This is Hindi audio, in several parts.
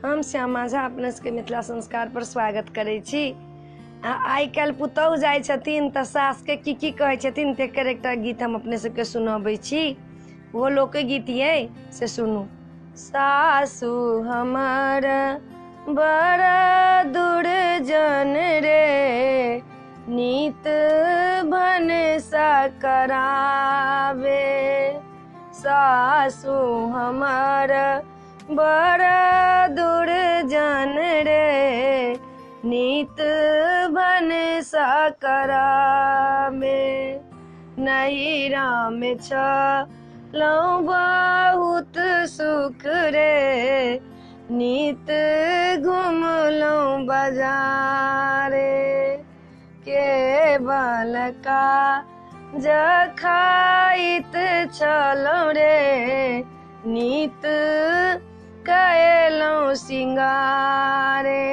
हम श्यामा झा अपने सबके मिथिला संस्कार पर स्वागत करै छी। आइ काल्हि पुतौह जाइ छथिन तऽ सास के की कहै छथिन तेकर एकटा गीत हम अपने सबके सुनाबै छी। वो लोकगीत ये से सुनू। सासु हमर बड़ा दुर्जन रे, नीत भनसा करावे। सासु हमर बड़ा दुर्जन रे, नीत भनसा करावे। नैहरा में छलहुँ बहुत सुख रे, नीत घुमलहुँ बजारे। केवल काज खाइत छलहुँ रे, नीत कएलहुँ सिंगारे।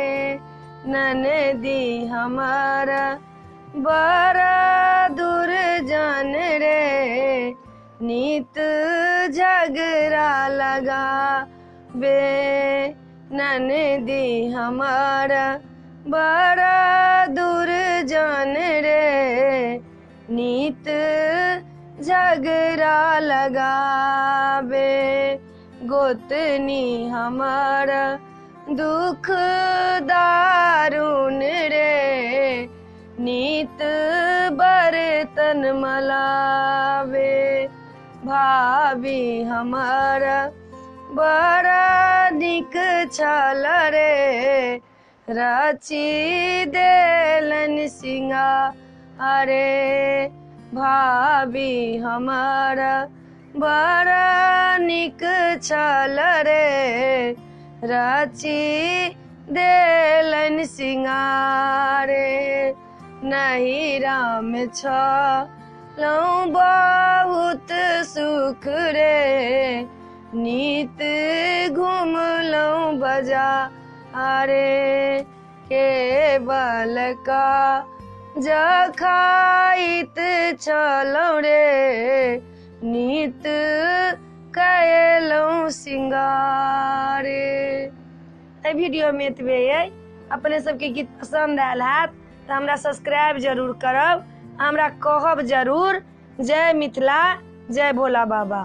ननदी हमर बड़ा दुर्जन रे, नीत झगड़ा लगावे। ननदी हमर बड़ा दुर्जन रे, नीत झगड़ा लगावे। गोतनी हमर दुख दारुण रे, नीत बर्तन मलावे। भाभी हमर बड़ा नीक छल रे, रची देलन सिंगारे। भाभी हमर बड़ा नीक छल रे, रची देलन सिंगारे। नैहरा में छलहुँ बहुत सुख रे, नीत घुमलहुँ बजारे। केवल काज खाइत छलहुँ रे, नीत कएलहुँ सिंगारे। वीडियो में एतबे अइ। अपने सबके गीत पसंद आयल हैत तऽ हमरा सब्सक्राइब जरूर करब, हमरा कहब जरूर। जय मिथिला, जय भोला बाबा।